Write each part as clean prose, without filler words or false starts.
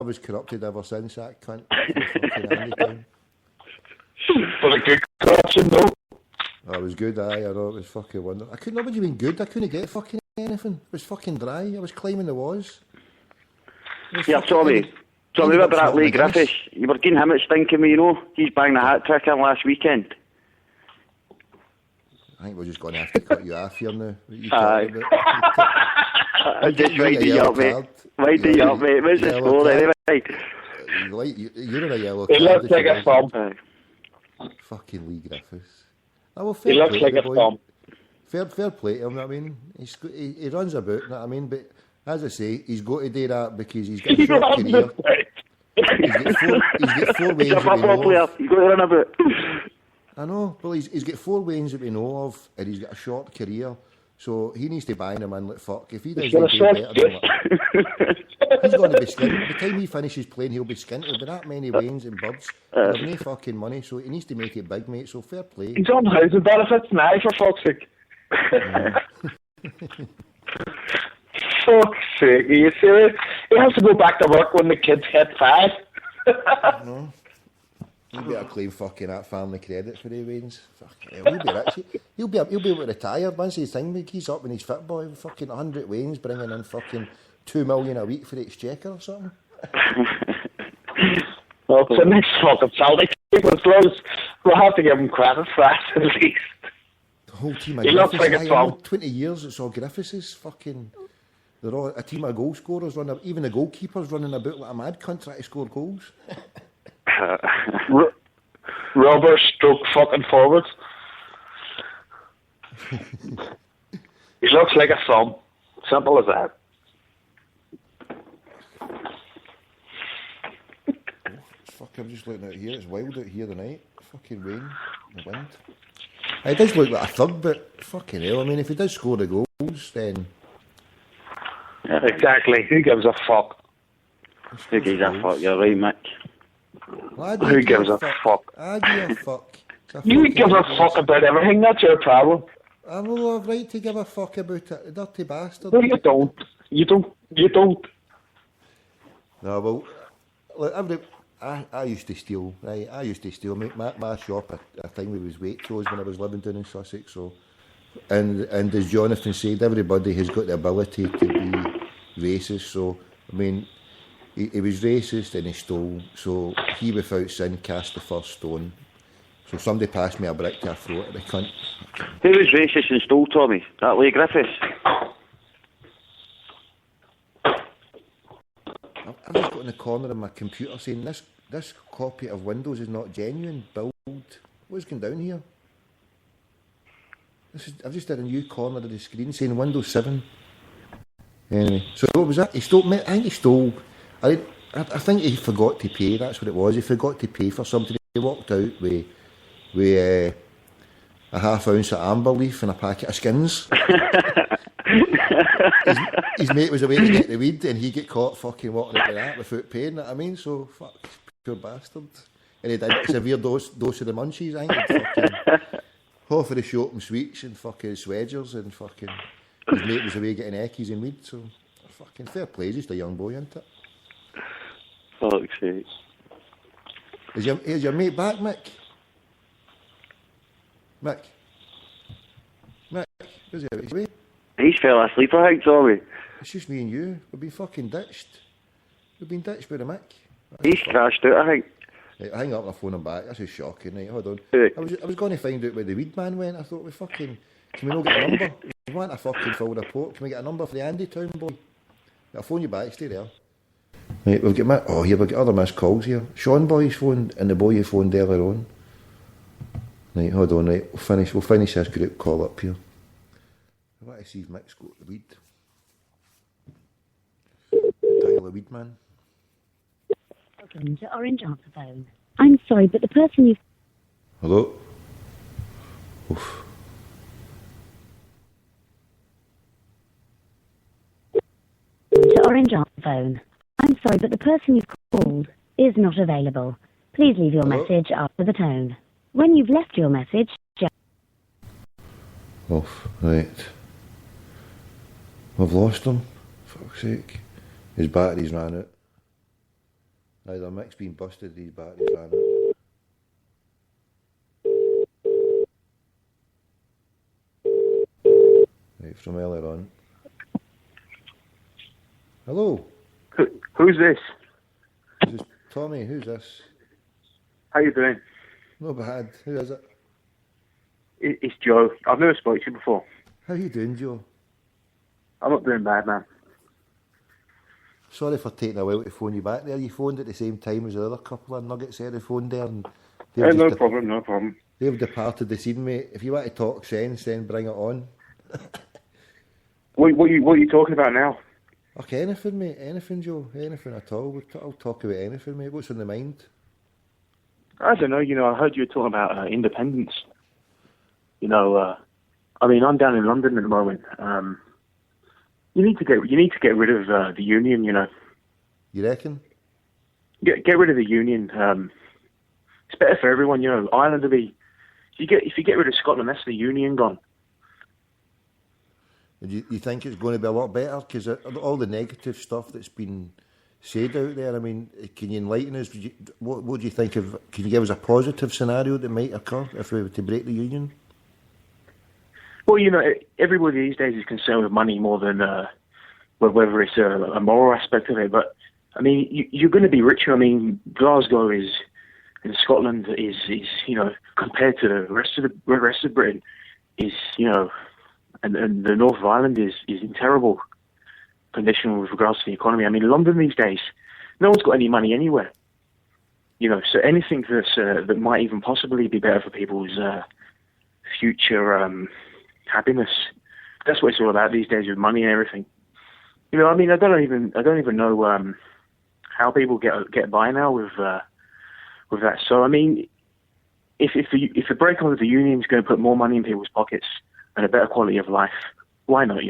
was corrupted ever since, that cunt. Fucking Andy Town. But a good corruption, though. Oh, it was good, aye, I know, it was fucking wonderful. I couldn't, what do you mean good? I couldn't get fucking anything. It was fucking dry. I was climbing the walls. Yeah, Tommy, what about that Lee Griffiths? You were getting him at stinking me, you know? He's banged a hat-trick in last weekend. I think we're just going to have to cut you off here now. Aye. Just winding you up, mate. Winding you up, mate. Where's the score, anyway? You're in a yellow He card. looks like a thumb. Fucking Lee Griffiths. Oh, well, He looks like a thumb. Fair play to him, you know what I mean? He runs about, you know what I mean? But as I say, he's got to do that because he's got a short career. He's got 4 ways He's a football player. He's got to run about. I know, well, he's got 4 ways that we know of, and he's got a short career. So he needs to bang him in like fuck. If he does better than that, he's going to be skint. By the time he finishes playing, he'll be skint. There'll be that many wains and birds. He'll have no fucking money, so he needs to make it big, mate. So fair play. He's on housing benefits now, for fuck's sake. Fuck's sake, are you serious? He has to go back to work when the kids hit 5. No. You better claim fucking that family credit for the wains. Fucking hell, he'll be rich. He'll be able to retire once his thing he's up when he's fit, boy. Fucking 100 wains bringing in fucking 2 million a week for the exchequer or something. Well, it's a nice fucking Celtic team as long as we'll have to give him credit for that at least. The whole team of He looks like a thumb. 20 years it's all Griffiths' fucking... They're all a team of goal scorers running, even the goalkeeper's running about like a mad cunt trying to score goals. Rubber stroke fucking forwards. He looks like a thumb. Simple as that. Fuck, I'm just looking out here. It's wild out here tonight. Fucking rain, the wind. It does look like a thug, but fucking hell. I mean, if he does score the goals, then... Yeah, exactly. Who gives a fuck? Who gives a fuck? You're right, Mick. Well, Who gives a fuck? I give a fuck. You give a fuck about everything. That's your problem. I will have right to give a fuck about it, dirty bastard. No, you don't. You don't. No, well, look, I used to steal, right? I used to steal. My shop, I think it was Waitrose when I was living down in Sussex. So, and as Jonathan said, everybody has got the ability to be racist. So, I mean, he was racist and he stole. So he, without sin, cast the first stone. So somebody passed me a brick to throw it at the cunt. Who was racist and stole, Tommy? That Lee Griffiths? I've just got in the corner of my computer saying this copy of Windows is not genuine. Build. What's going down here? I've just had a new corner of the screen saying Windows 7. Anyway, so what was that? I think he stole. I think he forgot to pay. That's what it was. He forgot to pay for something. He walked out with a half ounce of amber leaf and a packet of skins. his mate was away to get the weed and he get caught fucking walking out with that without paying, you know what I mean? So, fuck, poor bastard. And he did a severe dose of the munchies, I think. Fucking half of the short and sweets and fucking swedgers and fucking his mate was away getting eckies and weed, so fucking fair play, just a young boy, isn't it? Fuck's sake. Is your mate back, Mick? Mick, where's he? He's away? He's fell asleep, I think, Tommy. It's just me and you. We've been fucking ditched. We've been ditched by the Mick. He's crashed out, I think. Right, hang up and I'll phone him back. This is shocking. Right, hold on. Right. I was going to find out where the weed man went. I thought, we fucking... Can we not get a number? We want a fucking full report. Can we get a number for the Andy Town boy? I'll phone you back. Stay there. Right, we've got we've got other missed calls here. Sean boy's phoned and the boy you phoned earlier on. Right, hold on, right. We'll finish this group call up here. I want to see if Mick's got the weed. Dial the weed man. Welcome to Orange Answer Phone. I'm sorry, but the person you've... Hello? Oof. To Orange Answer Phone. I'm sorry, but the person you've called is not available. Please leave your message after the tone. When you've left your message, Off, right. We've lost him. Fuck's sake. His batteries ran out. Aye, their mic's been busted, these batteries ran out. Right, from earlier on. Hello? Who's this? This is Tommy, who's this? How you doing? No bad, who is it? It's Joe. I've never spoken to you before. How you doing, Joe? I'm not doing bad, man. Sorry for taking a while to phone you back there. You phoned at the same time as the other couple of nuggets there who phoned there. And No problem. They've departed the scene, mate. If you want to talk sense, then bring it on. What are you talking about now? Okay, anything, mate. Anything, Joe. Anything at all. I'll talk about anything, mate. What's on the mind? I don't know. I heard you were talking about independence. I'm down in London at the moment. You need to get rid of the union. You reckon? Get rid of the union. It's better for everyone. Ireland will be. If you get rid of Scotland, that's the union gone. Do you think it's going to be a lot better? Because all the negative stuff that's been said out there, I mean, can you enlighten us? What do you think of? Can you give us a positive scenario that might occur if we were to break the union? Well, everybody these days is concerned with money more than whether it's a moral aspect of it. But I mean, you're going to be richer. I mean, Glasgow in Scotland is compared to the rest of Britain is and the north of Ireland is in terrible condition with regards to the economy. I mean, London these days, no one's got any money anywhere. So anything that might even possibly be better for people's future happiness. That's what it's all about these days with money and everything. I mean, I don't even know how people get by now with that. So I mean, if the break with the union is going to put more money in people's pockets and a better quality of life, why not?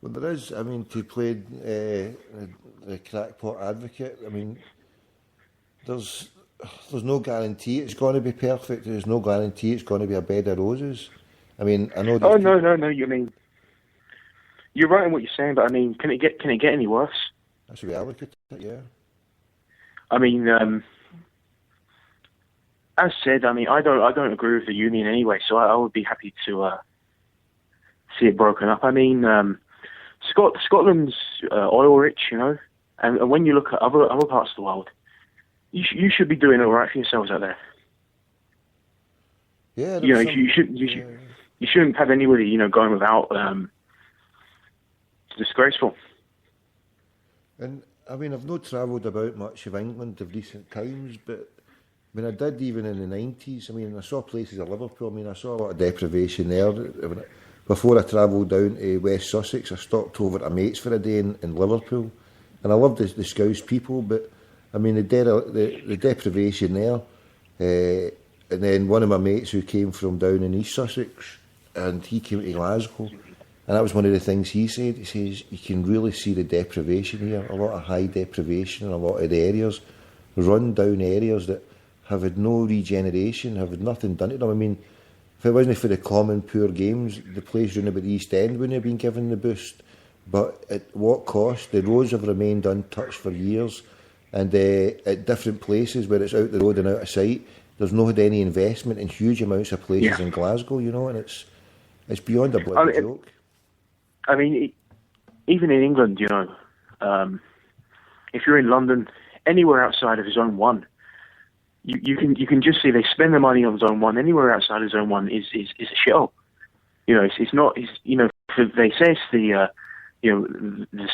Well, there is. I mean, to play the crackpot advocate. I mean, there's no guarantee it's going to be perfect. There's no guarantee it's going to be a bed of roses. I mean, I know. No. You mean you're right in what you're saying, but I mean, can it get any worse? That's the way I look at it. Yeah. I mean, as said, I mean, I don't agree with the union anyway, so I would be happy to see it broken up. I mean, Scotland's oil rich, and when you look at other parts of the world, you should be doing all right for yourselves out there. Yeah, you shouldn't have anybody going without. It's disgraceful. And I mean, I've not travelled about much of England of recent times, but I mean, I did even in the 90s. I mean, I saw places of Liverpool. I mean, I saw a lot of deprivation there. Before I travelled down to West Sussex, I stopped over at a mate's for a day in Liverpool, and I loved the Scouse people. But I mean, the deprivation there. And then one of my mates who came from down in East Sussex, and he came to Glasgow, and that was one of the things he said. He says, you can really see the deprivation here, a lot of high deprivation in a lot of the areas, run down areas that have had no regeneration, have had nothing done to them. I mean, if it wasn't for the common poor games, the place round about the East End wouldn't have been given the boost. But at what cost? The roads have remained untouched for years, and at different places where it's out the road and out of sight, there's not had any investment in huge amounts of places in Glasgow, and it's beyond a bloody joke. I mean, even in England, if you're in London, anywhere outside of Zone 1, you can just see they spend the money on Zone 1. Anywhere outside of Zone 1 is a shithole. It's not. They say it's the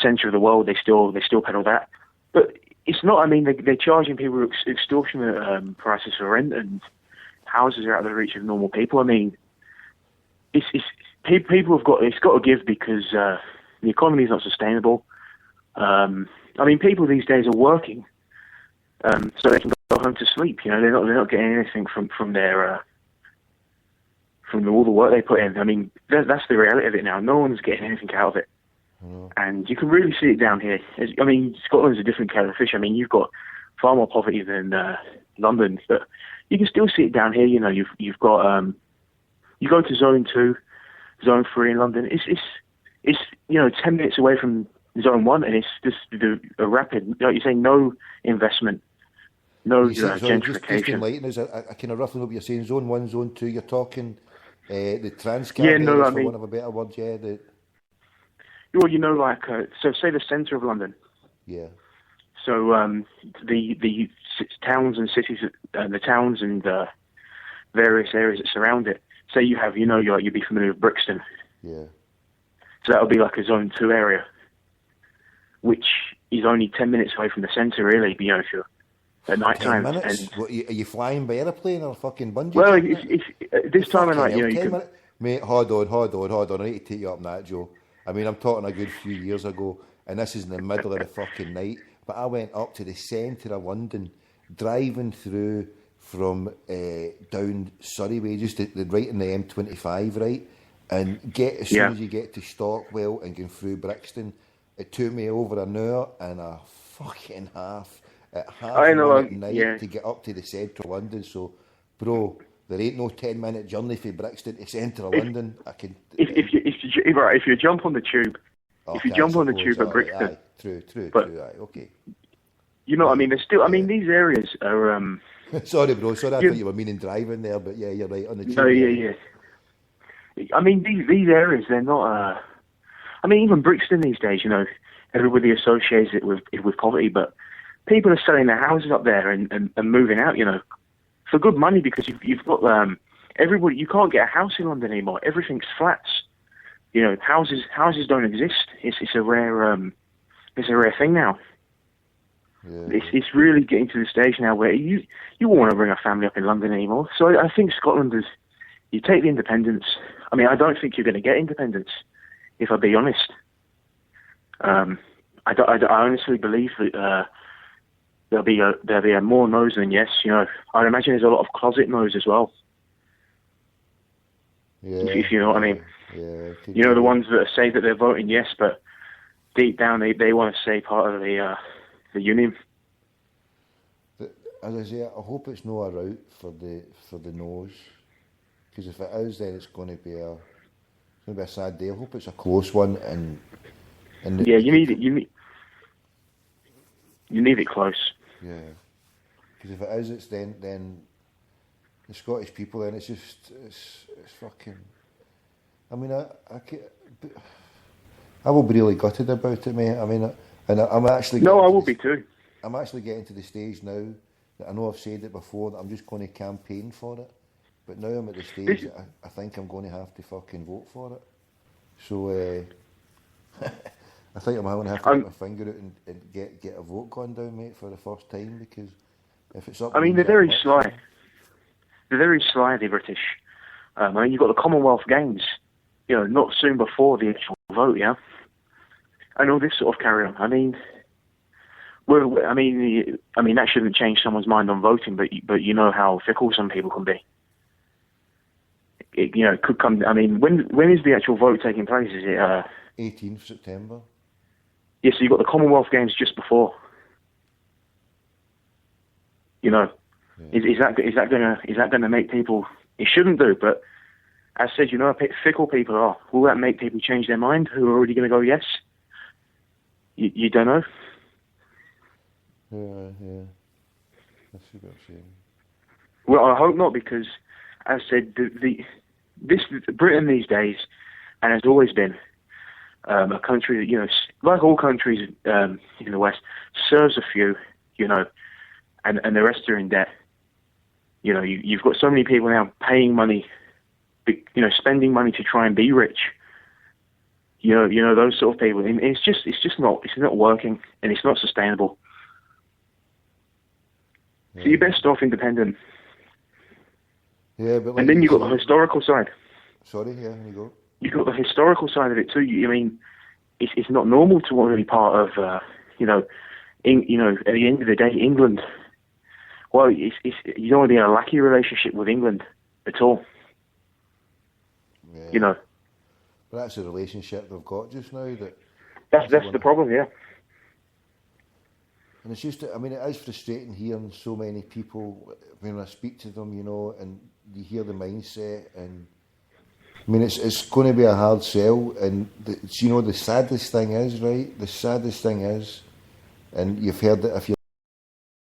centre of the world. They still peddle that, but it's not. I mean, they're charging people extortionate prices for rent, and houses are out of the reach of normal people. I mean, people have got to give because the economy is not sustainable. I mean, people these days are working, so they can go home to sleep. They're not getting anything from all the work they put in. I mean, that's the reality of it now. No one's getting anything out of it. And you can really see it down here. I mean, Scotland's a different kettle of fish. I mean, you've got far more poverty than London, but you can still see it down here. You've got you go to Zone 2, Zone 3 in London. It's 10 minutes away from Zone 1, and it's just a rapid, like you say, no investment, no gentrification. Just enlighten us. I kind of roughly know what you're saying. Zone 1, Zone 2, you're talking the Transcard areas, for want of a better word, yeah. Well, so say the centre of London. Yeah. So the towns and cities, the towns and various areas that surround it. Say you have, you'd be familiar with Brixton. Yeah. So that would be like a Zone 2 area, which is only 10 minutes away from the centre, really, if you're at night 10 time. minutes? And, what, are you flying by aeroplane or fucking bungee? Well, it's this time of night, you could... Mate, hold on. I need to take you up on that, Joe. I mean, I'm talking a good few years ago, and this is in the middle of the fucking night, but I went up to the centre of London, driving through from down Surrey Way, just right in the M25, right? And as soon as you get to Stockwell and going through Brixton, it took me over an hour and a fucking half at night to get up to the centre of London. So, bro, there ain't no 10-minute journey from Brixton to centre of London. If you jump on the tube, at Brixton, true, okay. You know what I mean? There's still, these areas are. Sorry, bro. Sorry, I thought you were meaning driving there, but yeah, you're right on the tube. No, yeah. I mean, these areas, they're not. Even Brixton these days, everybody associates it with poverty, but people are selling their houses up there and moving out, for good money, because you've got everybody. You can't get a house in London anymore. Everything's flats. Houses don't exist. It's a rare thing now. Yeah. It's really getting to the stage now where you won't want to bring a family up in London anymore. So I think Scotland is. You take the independence. I don't think you're going to get independence, if I be honest. I honestly believe that there'll be a more no's than yes. I'd imagine there's a lot of closet no's as well. Yeah. If you know what I mean. Yeah. The ones that say that they're voting yes, but deep down they want to stay part of the union. But as I say, I hope it's not a route for the no's, because if it is, then it's going to be a sad day. I hope it's a close one, and yeah, you need it. You need it close. Yeah, because if it is, it's then the Scottish people. Then it's fucking. I will be really gutted about it, mate. I'm actually. No, I will be too. I'm actually getting to the stage now that I know I've said it before that I'm just going to campaign for it, but now I'm at the stage that I think I'm going to have to fucking vote for it. So I think I'm going to have to put my finger out and get a vote going down, mate, for the first time, because if it's up. They're very sly. They're very sly, the British. You've got the Commonwealth Games, not soon before the actual vote, yeah, and all this sort of carry on. That shouldn't change someone's mind on voting, but you know how fickle some people can be. It could come. When is the actual vote taking place? Is it 18th September? Yes, so you've got the Commonwealth Games just before. Yeah. Is that gonna make people? It shouldn't do, but as I said, how fickle people are. Will that make people change their mind who are already going to go yes? You don't know. Yeah. That's what I'm saying. Well, I hope not, because as I said, Britain these days, and has always been, a country that, like all countries in the West, serves a few, and the rest are in debt. You've got so many people now paying money, spending money to try and be rich. Those sort of people. And it's not working, and it's not sustainable. Yeah. So you're best off independent. Yeah, but and then you've got the historical side. Sorry, yeah, there you go. You've got the historical side of it too. It's not normal to want to be part of, at the end of the day, England. Well, you don't want to be in a lackey relationship with England at all. Yeah. But that's the relationship they've got just now. That's the problem, yeah. And it's just, it is frustrating hearing so many people when I speak to them, and you hear the mindset, and I mean, it's going to be a hard sell, and the saddest thing is, right? The saddest thing is, and you've heard it if you're